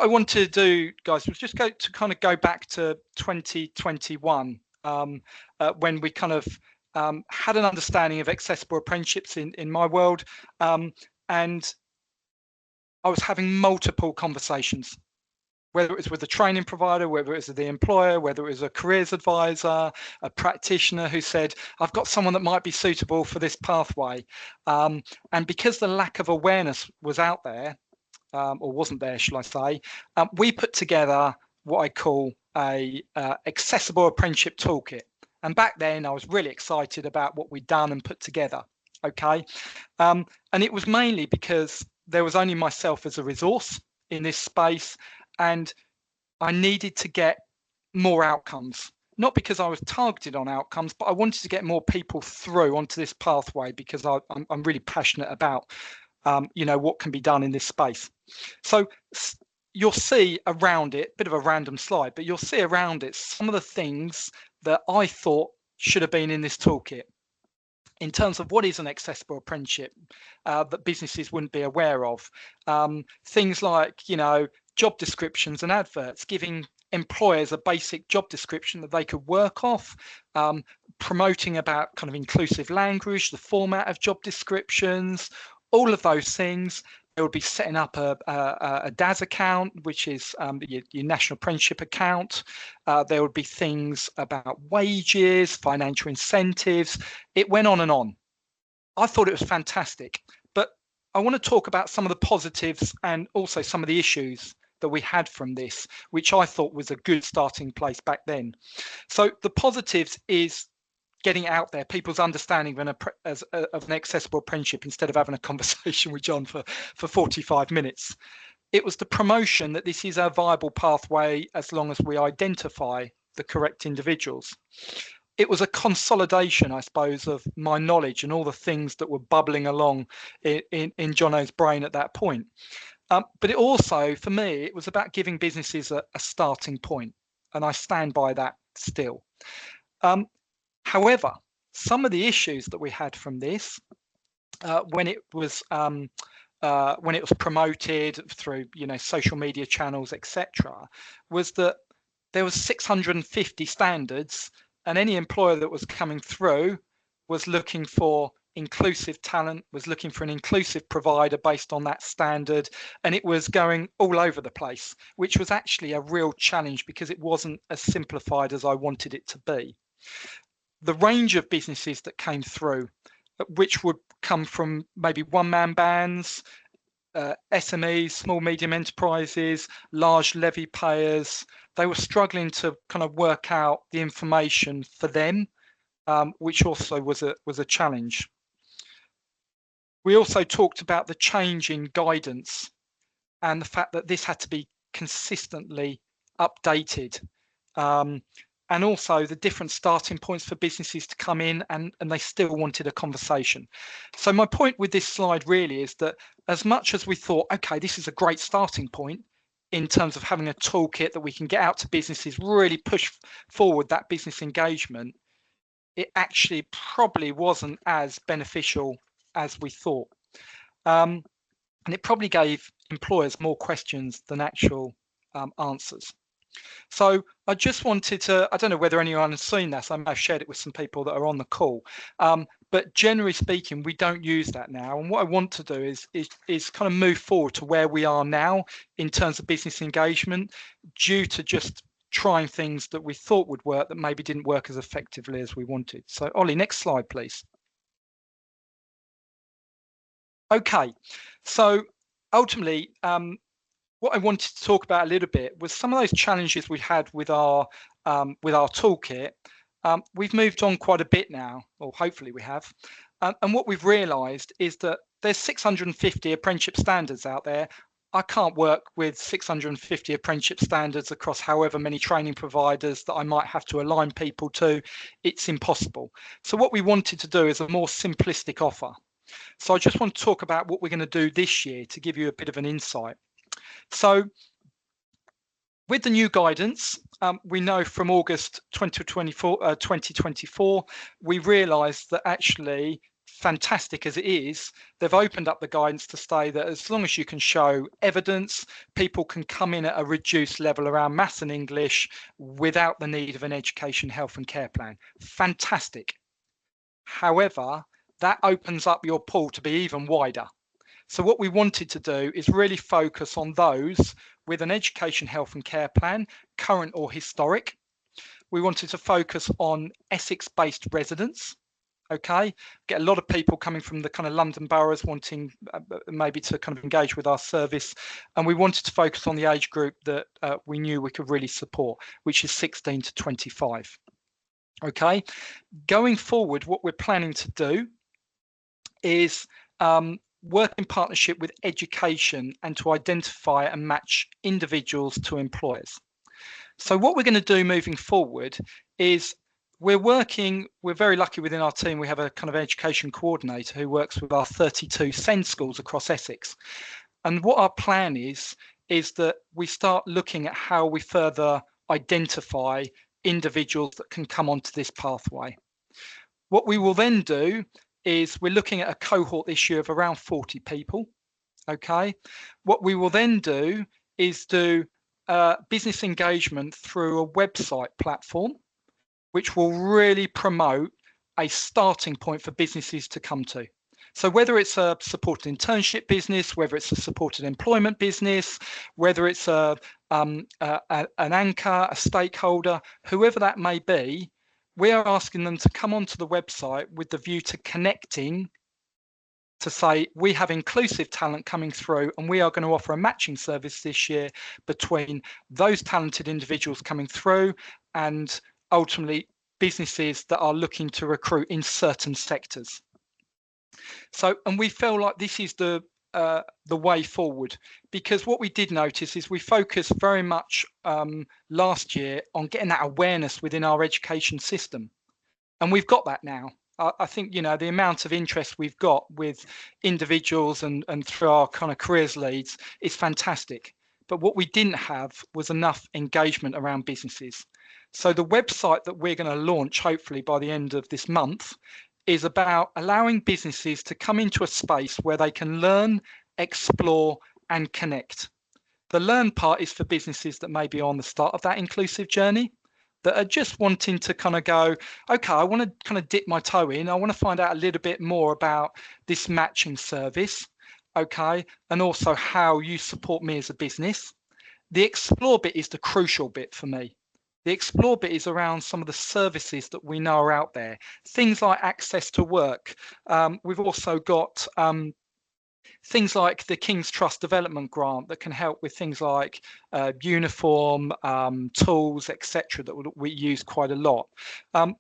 what I wanted to do, guys, was just go back to 2021, when we kind of had an understanding of accessible apprenticeships in my world, and I was having multiple conversations, whether it was with a training provider, whether it was with the employer, whether it was a careers advisor, a practitioner who said, I've got someone that might be suitable for this pathway. And because the lack of awareness was out there, or wasn't there, shall I say, we put together what I call a accessible apprenticeship toolkit. And back then I was really excited about what we'd done and put together. Okay. And it was mainly because there was only myself as a resource in this space, and I needed to get more outcomes, not because I was targeted on outcomes, but I wanted to get more people through onto this pathway because I'm really passionate about what can be done in this space. So you'll see around it, bit of a random slide, but you'll see around it some of the things that I thought should have been in this toolkit in terms of what is an accessible apprenticeship that businesses wouldn't be aware of. Things like, job descriptions and adverts, giving employers a basic job description that they could work off, promoting about kind of inclusive language, the format of job descriptions, all of those things. They would be setting up a DAS account, which is your National Apprenticeship account. There would be things about wages, financial incentives. It went on and on. I thought it was fantastic, but I want to talk about some of the positives and also some of the issues that we had from this, which I thought was a good starting place back then. So the positives is getting out there, people's understanding of an accessible apprenticeship instead of having a conversation with John for 45 minutes. It was the promotion that this is a viable pathway as long as we identify the correct individuals. It was a consolidation, I suppose, of my knowledge and all the things that were bubbling along in Jono's brain at that point. But it also, for me, it was about giving businesses a starting point, and I stand by that still. However, some of the issues that we had from this, when it was promoted through social media channels, etc., was that there was 650 standards, and any employer that was coming through was looking for inclusive talent, was looking for an inclusive provider based on that standard, and it was going all over the place, which was actually a real challenge because it wasn't as simplified as I wanted it to be. The range of businesses that came through, which would come from maybe one-man bands, SMEs, small medium enterprises, large levy payers, they were struggling to kind of work out the information for them, which also was a challenge. We also talked about the change in guidance and the fact that this had to be consistently updated. And also the different starting points for businesses to come in, and they still wanted a conversation. So my point with this slide really is that as much as we thought, okay, this is a great starting point in terms of having a toolkit that we can get out to businesses, really push forward that business engagement, it actually probably wasn't as beneficial as we thought. And it probably gave employers more questions than actual answers. So I just wanted to, I don't know whether anyone has seen this, I may have shared it with some people that are on the call, but generally speaking, we don't use that now. And what I want to do is kind of move forward to where we are now in terms of business engagement, due to just trying things that we thought would work that maybe didn't work as effectively as we wanted. So Ollie, next slide, please. Okay, so ultimately, what I wanted to talk about a little bit was some of those challenges we had with our toolkit. We've moved on quite a bit now, or hopefully we have. And what we've realised is that there's 650 apprenticeship standards out there. I can't work with 650 apprenticeship standards across however many training providers that I might have to align people to. It's impossible. So what we wanted to do is a more simplistic offer. So I just want to talk about what we're going to do this year to give you a bit of an insight. So with the new guidance, we know from August 2024, we realised that actually fantastic as it is, they've opened up the guidance to say that as long as you can show evidence, people can come in at a reduced level around maths and English without the need of an education, health and care plan. Fantastic. However, that opens up your pool to be even wider. So what we wanted to do is really focus on those with an education, health and care plan, current or historic. We wanted to focus on Essex-based residents. Okay, get a lot of people coming from the kind of London boroughs wanting maybe to kind of engage with our service, and we wanted to focus on the age group that we knew we could really support, which is 16 to 25. Okay, going forward, what we're planning to do is work in partnership with education and to identify and match individuals to employers. So what we're going to do moving forward is we're very lucky within our team. We have a kind of education coordinator who works with our 32 SEND schools across Essex. And what our plan is that we start looking at how we further identify individuals that can come onto this pathway. What we will then do is we're looking at a cohort this year of around 40 people. Okay, what we will then do is do business engagement through a website platform, which will really promote a starting point for businesses to come to. So whether it's a supported internship business, whether it's a supported employment business, whether it's an anchor, a stakeholder, whoever that may be, we are asking them to come onto the website with the view to connecting to say, we have inclusive talent coming through and we are going to offer a matching service this year between those talented individuals coming through and ultimately businesses that are looking to recruit in certain sectors. So, and we feel like this is the way forward, because what we did notice is we focused very much last year on getting that awareness within our education system, and we've got that now. I think, you know, the amount of interest we've got with individuals and through our kind of careers leads is fantastic. But what we didn't have was enough engagement around businesses. So the website that we're going to launch, hopefully by the end of this month, is about allowing businesses to come into a space where they can learn, explore, and connect. The learn part is for businesses that may be on the start of that inclusive journey, that are just wanting to kind of go, okay, I want to kind of dip my toe in. I want to find out a little bit more about this matching service, okay, and also how you support me as a business. The explore bit is the crucial bit for me. The explore bit is around some of the services that we know are out there, things like access to work. We've also got things like the King's Trust Development Grant that can help with things like uniform, tools, etc., that we use quite a lot.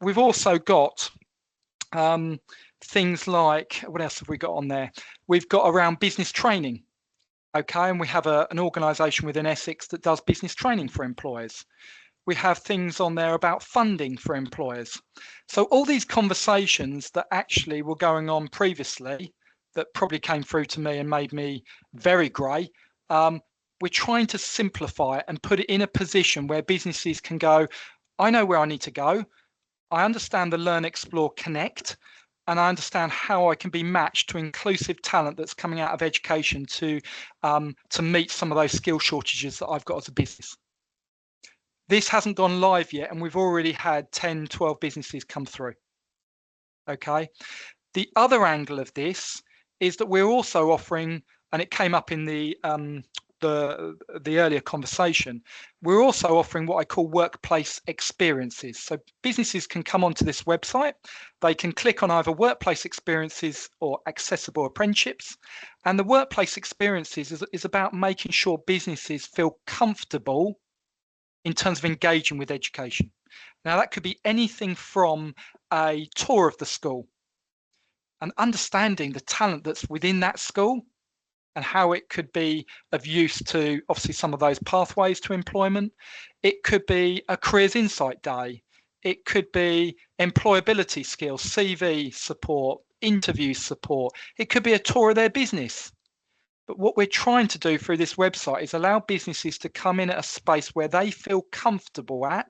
We've also got things like, what else have we got on there? We've got around business training. Okay, and we have an organisation within Essex that does business training for employers. We have things on there about funding for employers. So all these conversations that actually were going on previously that probably came through to me and made me very grey, we're trying to simplify it and put it in a position where businesses can go, I know where I need to go. I understand the Learn, Explore, Connect, and I understand how I can be matched to inclusive talent that's coming out of education to meet some of those skill shortages that I've got as a business. This hasn't gone live yet, and we've already had 10, 12 businesses come through. Okay. The other angle of this is that we're also offering, and it came up in the earlier conversation, we're also offering what I call workplace experiences. So businesses can come onto this website, they can click on either workplace experiences or accessible apprenticeships, and the workplace experiences is about making sure businesses feel comfortable in terms of engaging with education. Now that could be anything from a tour of the school and understanding the talent that's within that school and how it could be of use to obviously some of those pathways to employment. It could be a careers insight day. It could be employability skills, CV support, interview support. It could be a tour of their business. But what we're trying to do through this website is allow businesses to come in at a space where they feel comfortable at,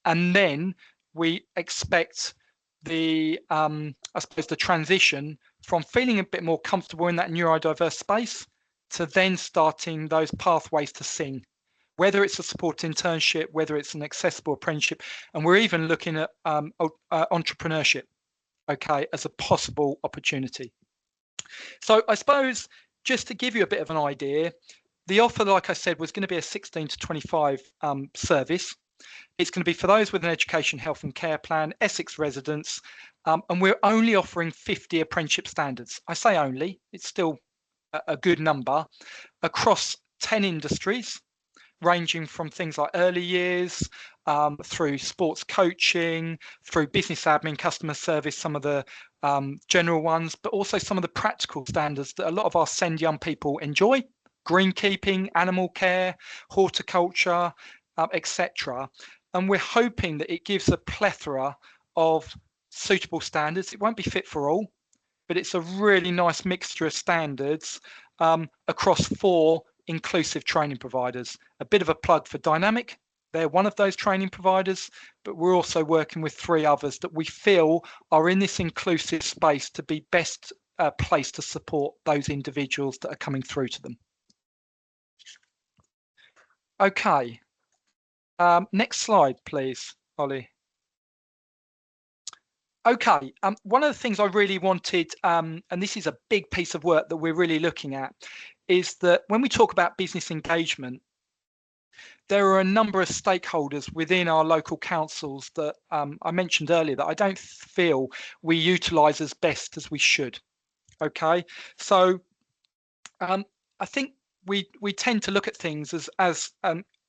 and then we expect I suppose the transition from feeling a bit more comfortable in that neurodiverse space to then starting those pathways to sing, whether it's a support internship, whether it's an accessible apprenticeship, and we're even looking at entrepreneurship, okay, as a possible opportunity. So I suppose just to give you a bit of an idea, the offer, like I said, was going to be a 16 to 25 service. It's going to be for those with an education, health and care plan, Essex residents, and we're only offering 50 apprenticeship standards. I say only, it's still a good number, across 10 industries, ranging from things like early years, through sports coaching, through business admin, customer service, some of the general ones, but also some of the practical standards that a lot of our SEND young people enjoy: greenkeeping, animal care, horticulture, etc. And we're hoping that it gives a plethora of suitable standards. It won't be fit for all, but it's a really nice mixture of standards across 4 inclusive training providers. A bit of a plug for Dynamic. They're one of those training providers, but we're also working with 3 others that we feel are in this inclusive space to be best placed to support those individuals that are coming through to them. Okay, next slide, please, Ollie. Okay, one of the things I really wanted, and this is a big piece of work that we're really looking at, is that when we talk about business engagement, there are a number of stakeholders within our local councils that I mentioned earlier that I don't feel we utilise as best as we should. Okay, so I think we tend to look at things as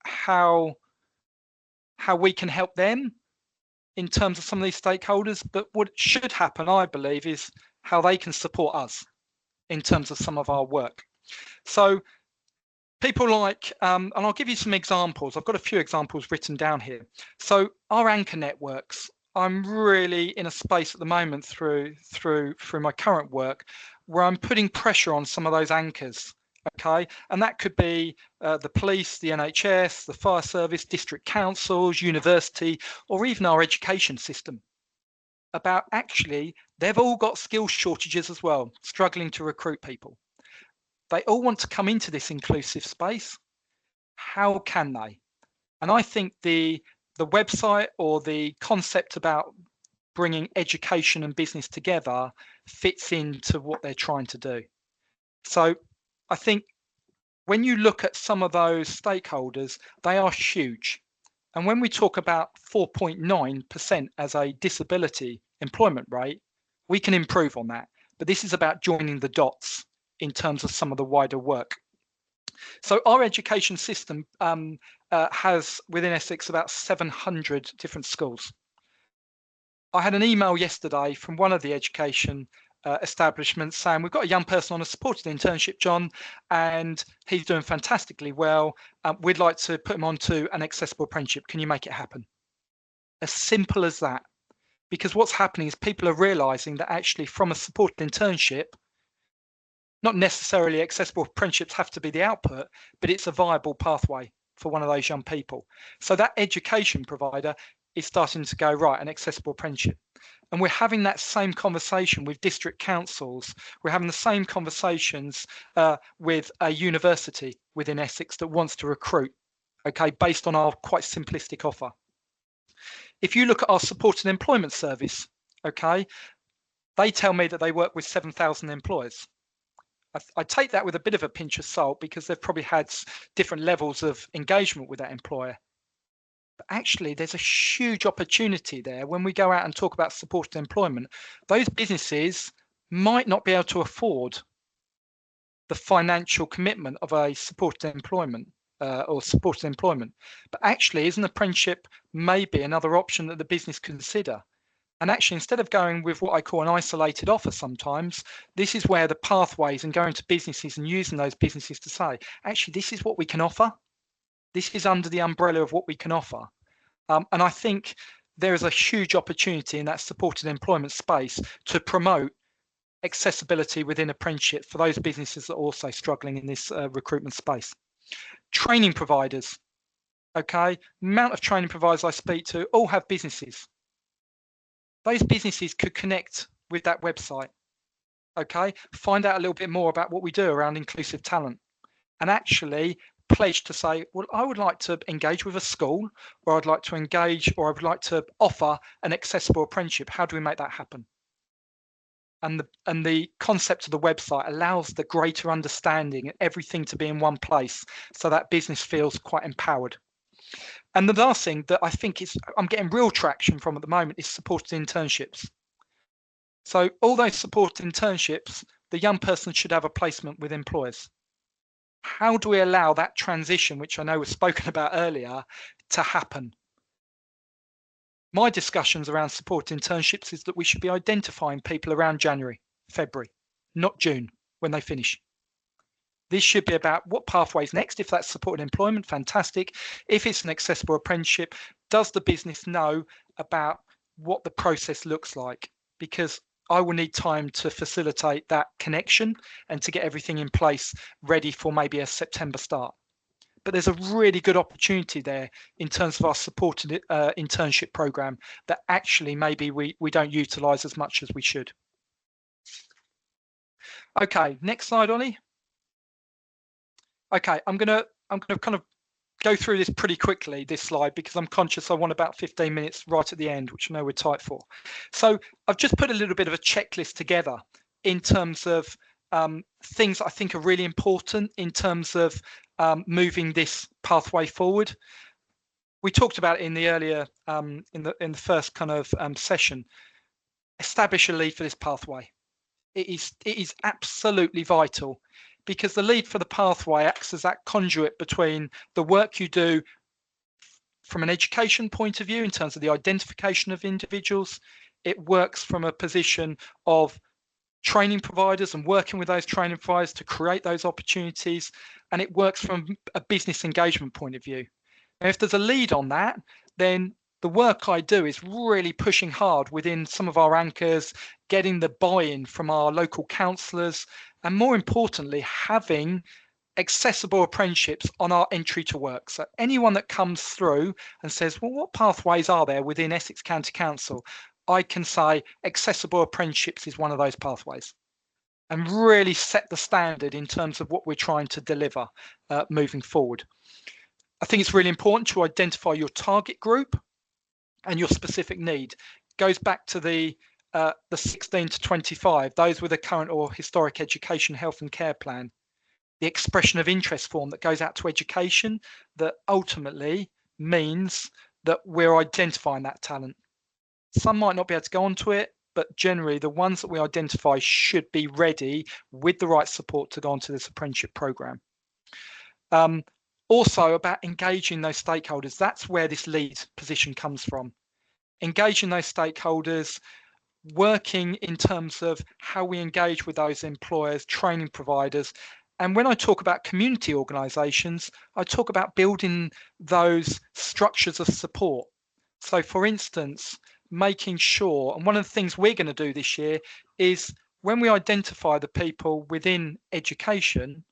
how we can help them in terms of some of these stakeholders, but what should happen, I believe, is how they can support us in terms of some of our work. So people like, and I'll give you some examples. I've got a few examples written down here. So our anchor networks, I'm really in a space at the moment through my current work where I'm putting pressure on some of those anchors. Okay, and that could be the police, the NHS, the fire service, district councils, university, or even our education system. About actually, they've all got skill shortages as well, struggling to recruit people. They all want to come into this inclusive space. How can they? And I think the website or the concept about bringing education and business together fits into what they're trying to do. So I think when you look at some of those stakeholders, they are huge. And when we talk about 4.9% as a disability employment rate, we can improve on that. But this is about joining the dots in terms of some of the wider work. So our education system has within Essex about 700 different schools. I had an email yesterday from one of the education establishments saying, we've got a young person on a supported internship, John, and he's doing fantastically well. We'd like to put him onto an accessible apprenticeship. Can you make it happen? As simple as that. Because what's happening is people are realizing that actually from a supported internship, not necessarily accessible apprenticeships have to be the output, but it's a viable pathway for one of those young people. So that education provider is starting to go, right, an accessible apprenticeship. And we're having that same conversation with district councils. We're having the same conversations with a university within Essex that wants to recruit, okay, based on our quite simplistic offer. If you look at our supported employment service, okay, they tell me that they work with 7,000 employers. I take that with a bit of a pinch of salt because they've probably had different levels of engagement with that employer. But actually, there's a huge opportunity there when we go out and talk about supported employment. Those businesses might not be able to afford the financial commitment of a supported employment or supported employment. But actually, is an apprenticeship maybe another option that the business consider? And actually, instead of going with what I call an isolated offer sometimes, this is where the pathways and going to businesses and using those businesses to say, actually, this is what we can offer. This is under the umbrella of what we can offer. And I think there is a huge opportunity in that supported employment space to promote accessibility within apprenticeship for those businesses that are also struggling in this recruitment space. Training providers, okay, amount of training providers I speak to all have businesses. those businesses could connect with that website. Okay, find out a little bit more about what we do around inclusive talent, and actually pledge to say, well, I would like to engage with a school, or I'd like to engage, or I would like to offer an accessible apprenticeship. How do we make that happen? And the concept of the website allows the greater understanding and everything to be in one place, so that business feels quite empowered. And the last thing that I think I'm getting real traction from at the moment is supported internships. So all those supported internships, the young person should have a placement with employers. How do we allow that transition, which I know was spoken about earlier, to happen? My discussions around supported internships is that we should be identifying people around January, February, not June when they finish. This should be about what pathways next. If that's supported employment, fantastic. If it's an accessible apprenticeship, does the business know about what the process looks like? Because I will need time to facilitate that connection and to get everything in place ready for maybe a September start. But there's a really good opportunity there in terms of our supported internship program that actually maybe we don't utilize as much as we should. Okay, next slide, Ollie. Okay, I'm gonna kind of go through this pretty quickly, this slide, because I'm conscious I want about 15 minutes right at the end, which I know we're tight for. So I've just put a little bit of a checklist together in terms of things I think are really important in terms of moving this pathway forward. We talked about it in the earlier in the first kind of session. Establish a lead for this pathway. It is absolutely vital, because the lead for the pathway acts as that conduit between the work you do from an education point of view in terms of the identification of individuals. It works from a position of training providers and working with those training providers to create those opportunities, and it works from a business engagement point of view. And if there's a lead on that, then the work I do is really pushing hard within some of our anchors, getting the buy-in from our local counsellors, and more importantly, having accessible apprenticeships on our entry to work. So anyone that comes through and says, well, what pathways are there within Essex County Council? I can say accessible apprenticeships is one of those pathways, and really set the standard in terms of what we're trying to deliver moving forward. I think it's really important to identify your target group and your specific need. Goes back to the 16 to 25, those with a current or historic education, health and care plan. The expression of interest form that goes out to education that ultimately means that we're identifying that talent. Some might not be able to go onto it, but generally the ones that we identify should be ready with the right support to go onto this apprenticeship program. Also about engaging those stakeholders. That's where this lead position comes from. Engaging those stakeholders, working in terms of how we engage with those employers, training providers. And when I talk about community organisations, I talk about building those structures of support. So for instance, making sure, and one of the things we're going to do this year is when we identify the people within education,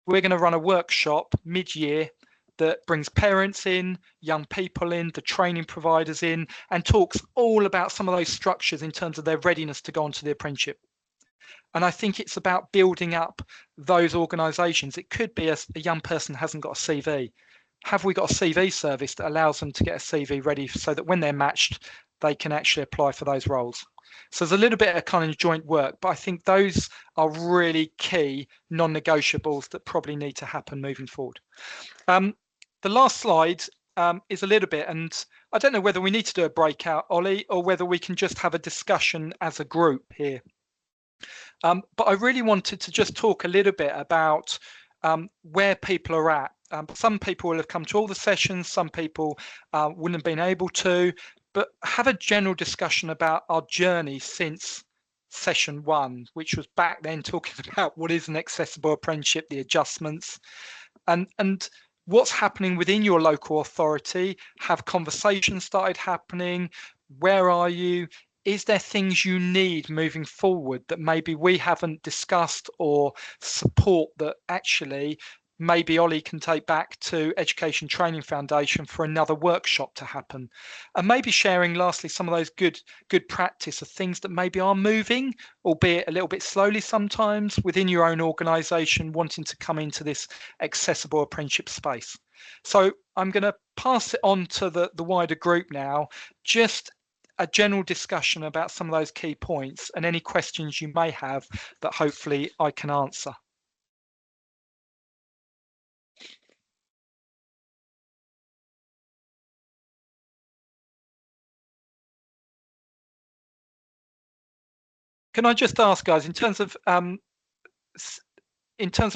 we're going to run a workshop mid-year that brings parents in, young people in, the training providers in, and talks all about some of those structures in terms of their readiness to go onto the apprenticeship. And I think it's about building up those organisations. It could be a young person hasn't got a CV. Have we got a CV service that allows them to get a CV ready so that when they're matched, they can actually apply for those roles? So there's a little bit of kind of joint work, but I think those are really key non-negotiables that probably need to happen moving forward. The last slide is a little bit, and I don't know whether we need to do a breakout, Ollie, or whether we can just have a discussion as a group here. But I really wanted to just talk a little bit about where people are at. Some people will have come to all the sessions, some people wouldn't have been able to, but have a general discussion about our journey since session 1, which was back then talking about what is an accessible apprenticeship, the adjustments, and what's happening within your local authority. Have conversations started happening? Where are you? Is there things you need moving forward that maybe we haven't discussed, or support that actually maybe Ollie can take back to Education Training Foundation for another workshop to happen. And maybe sharing lastly some of those good practice of things that maybe are moving, albeit a little bit slowly sometimes, within your own organisation, wanting to come into this accessible apprenticeship space. So I'm going to pass it on to the wider group now, just a general discussion about some of those key points and any questions you may have that hopefully I can answer. Can I just ask, guys, in terms of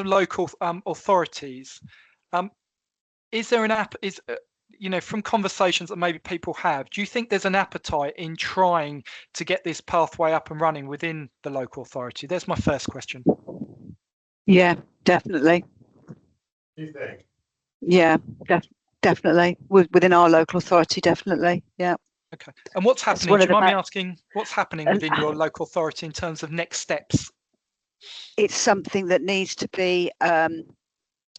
local authorities, is there an app? From conversations that maybe people have, do you think there's an appetite in trying to get this pathway up and running within the local authority? There's my first question. Yeah, definitely. You think? Yeah, definitely. Within our local authority, definitely. Yeah. Okay. And what's happening? Do you mind me asking what's happening within your local authority in terms of next steps? It's something that needs to be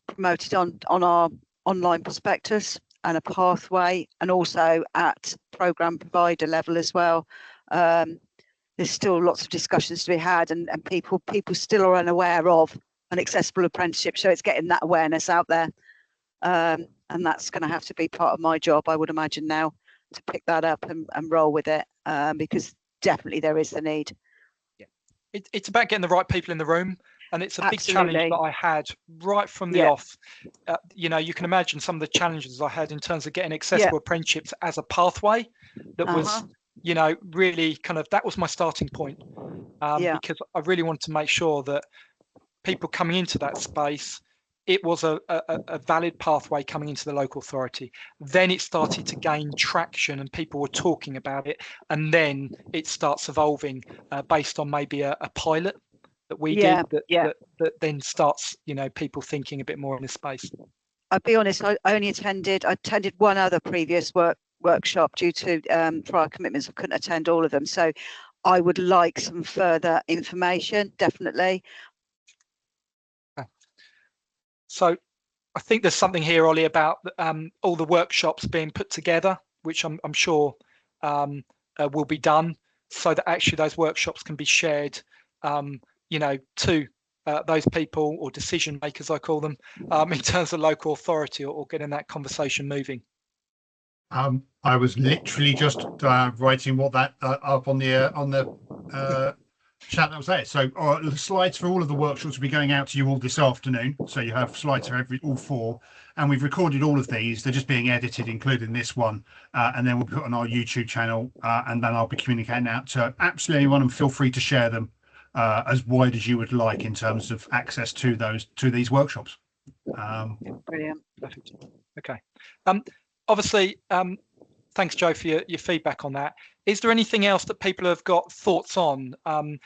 promoted on our online prospectus and a pathway, and also at programme provider level as well. There's still lots of discussions to be had, and people still are unaware of an accessible apprenticeship, so it's getting that awareness out there. And that's going to have to be part of my job, I would imagine, now, to pick that up and roll with it, because definitely there is the need. Yeah, it's about getting the right people in the room, and it's a big challenge that I had right from the off. You can imagine some of the challenges I had in terms of getting accessible apprenticeships as a pathway that was, really kind of, that was my starting point, because I really wanted to make sure that people coming into that space, it was a valid pathway coming into the local authority. Then it started to gain traction and people were talking about it. And then it starts evolving based on maybe a pilot that we did that then starts, people thinking a bit more in this space. I'll be honest, I attended one other previous workshop due to prior commitments. I couldn't attend all of them. So I would like some further information, definitely. So I think there's something here, Ollie, about all the workshops being put together, which I'm sure will be done, so that actually those workshops can be shared, to those people or decision makers, I call them, in terms of local authority or getting that conversation moving. I was literally just writing what that up on the chat that was there. So the slides for all of the workshops will be going out to you all this afternoon. So you have slides for all four, and we've recorded all of these. They're just being edited, including this one, and then we'll put on our YouTube channel, and then I'll be communicating out to absolutely anyone, and feel free to share them as wide as you would like in terms of access to these workshops. Brilliant. Perfect. Okay. Obviously, thanks, Joe, for your feedback on that. Is there anything else that people have got thoughts on? Even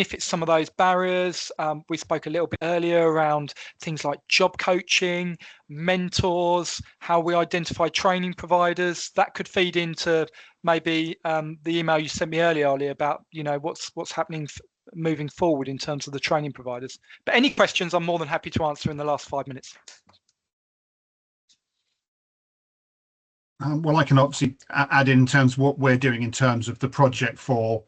if it's some of those barriers, we spoke a little bit earlier around things like job coaching, mentors, how we identify training providers. That could feed into maybe the email you sent me earlier, Ollie, about what's happening moving forward in terms of the training providers. But any questions, I'm more than happy to answer in the last 5 minutes. Well, I can obviously add in terms of what we're doing in terms of the project for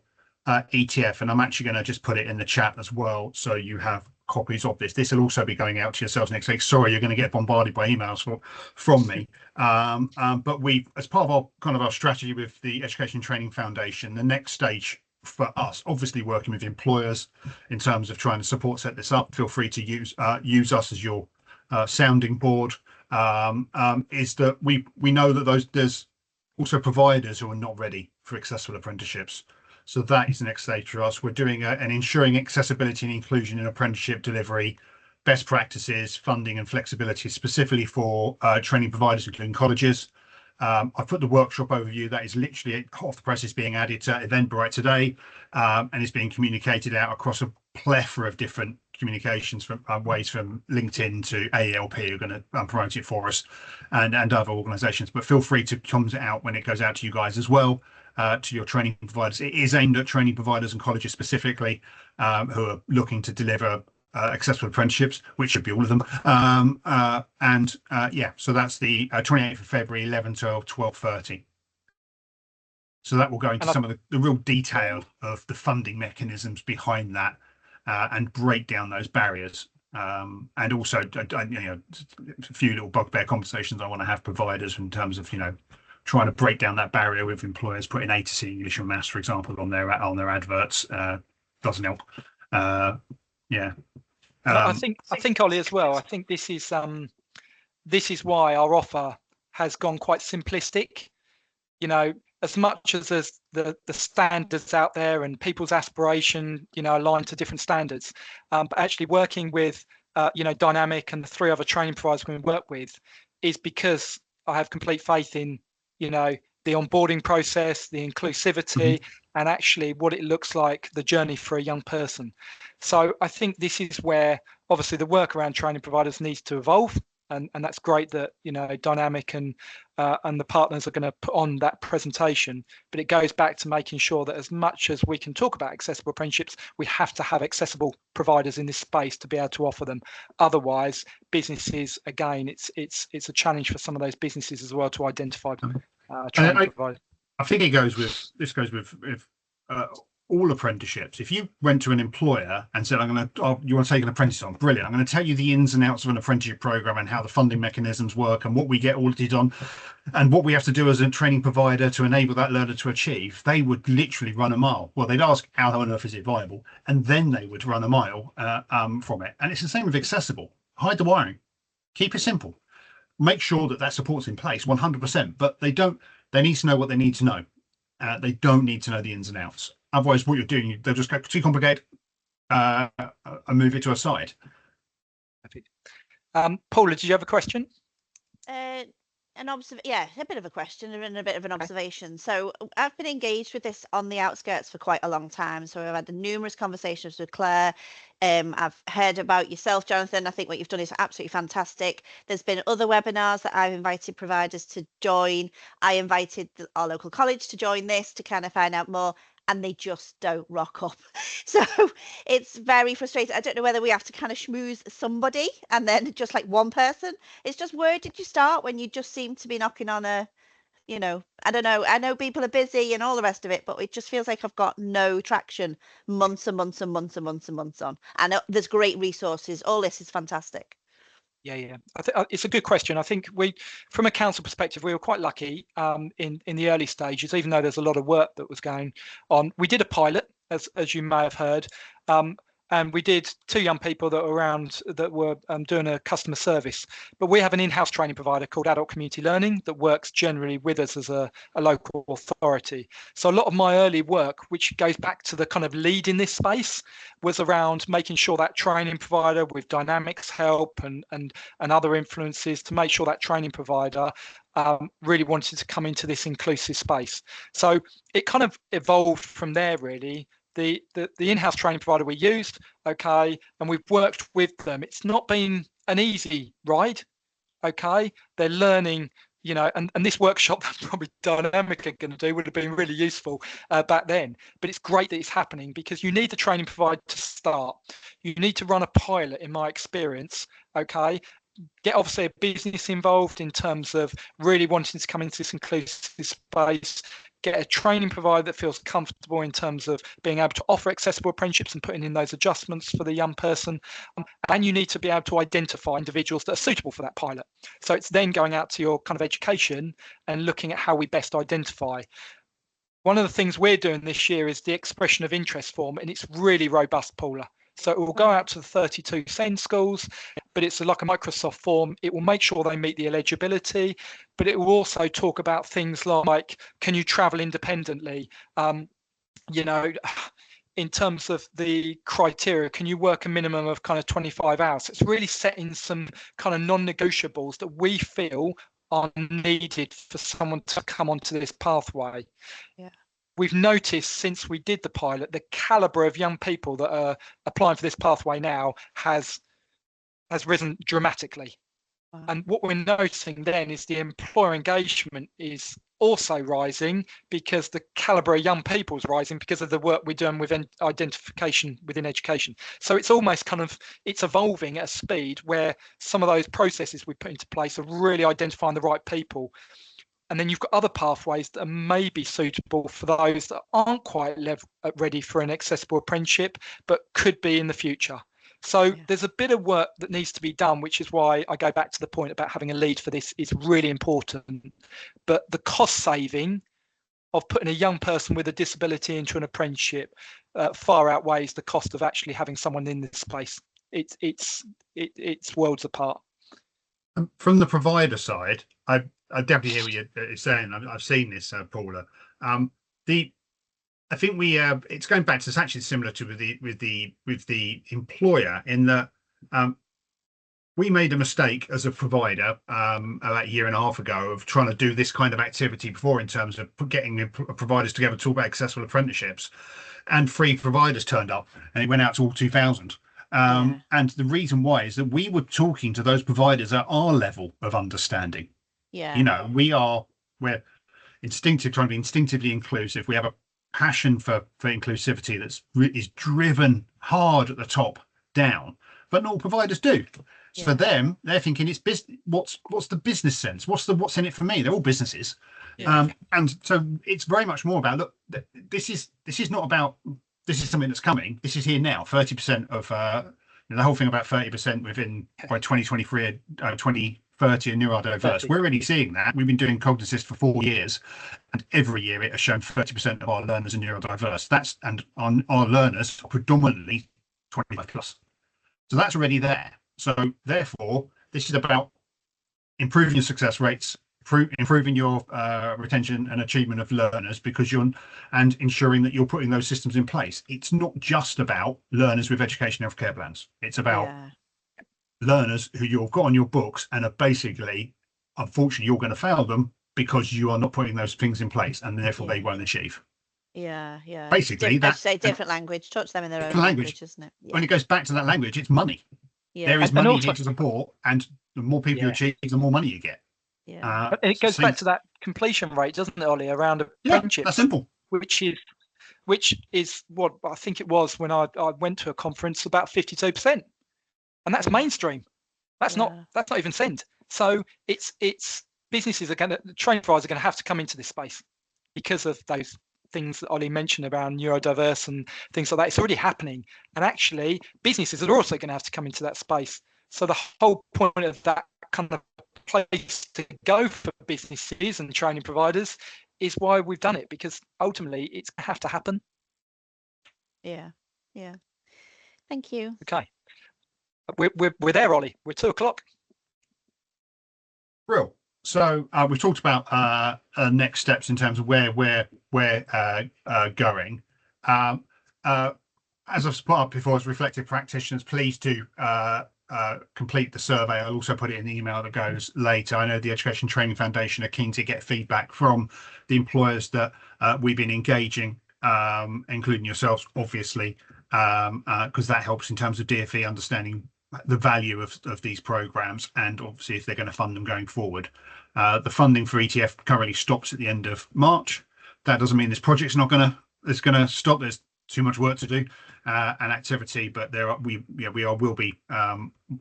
ETF, and I'm actually going to just put it in the chat as well, so you have copies of this. This will also be going out to yourselves next week. Sorry, you're going to get bombarded by emails from me. But we, as part of our strategy with the Education Training Foundation, the next stage for us, obviously working with employers in terms of trying to set this up. Feel free to use us as your sounding board. Is that we know that there's also providers who are not ready for accessible apprenticeships. So that is the next stage for us. We're doing an ensuring accessibility and inclusion in apprenticeship delivery, best practices, funding and flexibility, specifically for training providers, including colleges. I've put the workshop overview that is literally off the press, is being added to Eventbrite today, and is being communicated out across a plethora of different communications from ways, from LinkedIn to AELP, who are going to promote it for us, and other organisations. But feel free to comment it out when it goes out to you guys as well, to your training providers. It is aimed at training providers and colleges specifically, who are looking to deliver accessible apprenticeships, which should be all of them. Yeah, so that's the 28th of February, 11 till 12:30. So that will go into some of the real detail of the funding mechanisms behind that, and break down those barriers. And also, a few little bugbear conversations I want to have providers in terms of, trying to break down that barrier with employers. Putting A to C English and Maths, for example, on their adverts doesn't help. I think Ollie as well. I think this is why our offer has gone quite simplistic. As much as there's the standards out there and people's aspiration, aligned to different standards, but actually working with, Dynamic and the 3 other training providers we work with is because I have complete faith in, the onboarding process, the inclusivity, and actually what it looks like, the journey for a young person. So I think this is where obviously the work around training providers needs to evolve. And that's great that Dynamic and the partners are going to put on that presentation, but it goes back to making sure that as much as we can talk about accessible apprenticeships, we have to have accessible providers in this space to be able to offer them. Otherwise, businesses, again, it's a challenge for some of those businesses as well to identify training providers. I think this goes with all apprenticeships. If you went to an employer and said, you want to take an apprentice on, brilliant, I'm going to tell you the ins and outs of an apprenticeship program and how the funding mechanisms work and what we get audited on and what we have to do as a training provider to enable that learner to achieve, they would literally run a mile. Well, they'd ask, how on earth is it viable? And then they would run a mile from it. And it's the same with accessible. Hide the wiring. Keep it simple. Make sure that support's in place 100%, but they need to know what they need to know. They don't need to know the ins and outs. Otherwise, what you're doing, they'll just go too complicated and move it to a side. Paula, did you have a question? A bit of a question and a bit of an observation. So I've been engaged with this on the outskirts for quite a long time. So I've had numerous conversations with Claire. I've heard about yourself, Jonathan. I think what you've done is absolutely fantastic. There's been other webinars that I've invited providers to join. I invited our local college to join this to kind of find out more, and they just don't rock up. So it's very frustrating. I don't know whether we have to kind of schmooze somebody and then just like one person. It's just, where did you start when you just seem to be knocking on a, I don't know. I know people are busy and all the rest of it, but it just feels like I've got no traction months and months and months and months and months on. And there's great resources. All this is fantastic. Yeah. I think it's a good question. I think from a council perspective, we were quite lucky in the early stages, even though there's a lot of work that was going on. We did a pilot, as you may have heard, and we did 2 young people that were around that were doing a customer service. But we have an in-house training provider called Adult Community Learning that works generally with us as a local authority. So a lot of my early work, which goes back to the kind of lead in this space, was around making sure that training provider with Dynamics help and other influences to make sure that training provider really wanted to come into this inclusive space. So it kind of evolved from there, really. The in-house training provider we used, and we've worked with them. It's not been an easy ride, they're learning, and this workshop that probably Dynamic are going to do would have been really useful back then. But it's great that it's happening, because you need the training provider to start. You need to run a pilot, in my experience, get obviously a business involved in terms of really wanting to come into this inclusive space, get a training provider that feels comfortable in terms of being able to offer accessible apprenticeships and putting in those adjustments for the young person. And you need to be able to identify individuals that are suitable for that pilot. So it's then going out to your kind of education and looking at how we best identify. One of the things we're doing this year is the expression of interest form, and it's really robust, Paula. So it will go out to the 32 SEND schools, but it's like a Microsoft form. It will make sure they meet the eligibility, but it will also talk about things like, can you travel independently? In terms of the criteria, can you work a minimum of kind of 25 hours? It's really setting some kind of non-negotiables that we feel are needed for someone to come onto this pathway. Yeah. We've noticed since we did the pilot, the caliber of young people that are applying for this pathway now has risen dramatically. Wow. And what we're noticing then is the employer engagement is also rising because the calibre of young people is rising because of the work we're doing with identification within education. So it's almost kind of, it's evolving at a speed where some of those processes we put into place are really identifying the right people. And then you've got other pathways that are maybe suitable for those that aren't quite ready for an accessible apprenticeship, but could be in the future. So there's a bit of work that needs to be done, which is why I go back to the point about having a lead for this is really important. But the cost saving of putting a young person with a disability into an apprenticeship far outweighs the cost of actually having someone in this place. It's worlds apart. From the provider side, I definitely hear what you're saying. I've seen this, Paula. I think it's going back to, it's actually similar to with the employer in that we made a mistake as a provider about a year and a half ago of trying to do this kind of activity before in terms of getting providers together to talk about accessible apprenticeships, and 3 providers turned up and it went out to all 2,000. And the reason why is that we were talking to those providers at our level of understanding. You know, we're instinctive, trying to be instinctively inclusive. We have a passion for inclusivity is driven hard at the top down, but not all providers do. So for them, they're thinking it's business. What's the business sense? What's in it for me? They're all businesses. And so it's very much more about, look, this is not about, this is something that's coming. This is here now. 30% of the whole thing about 30% within by 2023, 2030 and neurodiverse. We're already seeing that. We've been doing Cognisys for 4 years, and every year it has shown 30% of our learners are neurodiverse. And our learners are predominantly 25 plus. So that's already there. So therefore, this is about improving your success rates, improving your retention and achievement of learners, and ensuring that you're putting those systems in place. It's not just about learners with education and healthcare plans. It's about learners who you've got on your books and are basically, unfortunately, you're going to fail them because you are not putting those things in place, and therefore they won't achieve. Basically, that's a different language. Talk to them in their own language, isn't it? When it goes back to that language, it's money. There is money here to support, and the more people you achieve, the more money you get. And it goes back to that completion rate, doesn't it, Ollie, around apprenticeships? That's simple. Which is what I think it was when I went to a conference, about 52%, and that's mainstream. That's not even SEND. So it's businesses training providers are going to have to come into this space because of those things that Ollie mentioned around neurodiverse and things like that. It's already happening, and actually businesses are also going to have to come into that space. So the whole point of that kind of place to go for businesses and training providers is why we've done it, because ultimately it's going to have to happen. Thank you. Okay, we're there, Ollie. We're 2:00. Real. So we've talked about next steps in terms of where we're going. As I've put up before, as reflective practitioners, please do complete the survey. I'll also put it in the email that goes later. I know the Education Training Foundation are keen to get feedback from the employers that we've been engaging, including yourselves, obviously, because that helps in terms of DfE understanding the value of these programs, and obviously if they're going to fund them going forward. The funding for ETF currently stops at the end of March. That doesn't mean this project's not going to stop. There's too much work to do and activity, but we're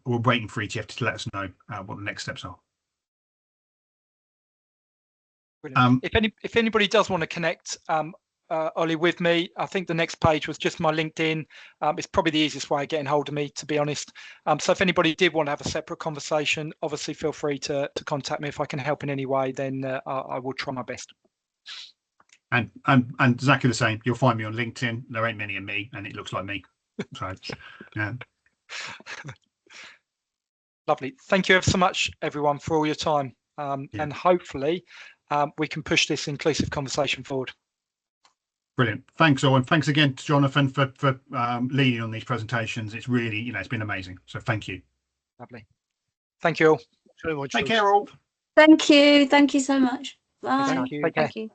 waiting for ETF to let us know what the next steps are. If anybody does want to connect, Ollie, with me, I think the next page was just my LinkedIn. It's probably the easiest way of getting hold of me, to be honest. So if anybody did want to have a separate conversation, obviously feel free to contact me. If I can help in any way, then I will try my best. And exactly the same. You'll find me on LinkedIn. There ain't many of me, and it looks like me. So, yeah. Lovely. Thank you ever so much, everyone, for all your time. And hopefully we can push this inclusive conversation forward. Brilliant. Thanks, Owen. Thanks again to Jonathan for leading on these presentations. It's really, it's been amazing. So thank you. Lovely. Thank you all. Take care, all. Thank you. Thank you so much. Bye. Thank you. Thank you.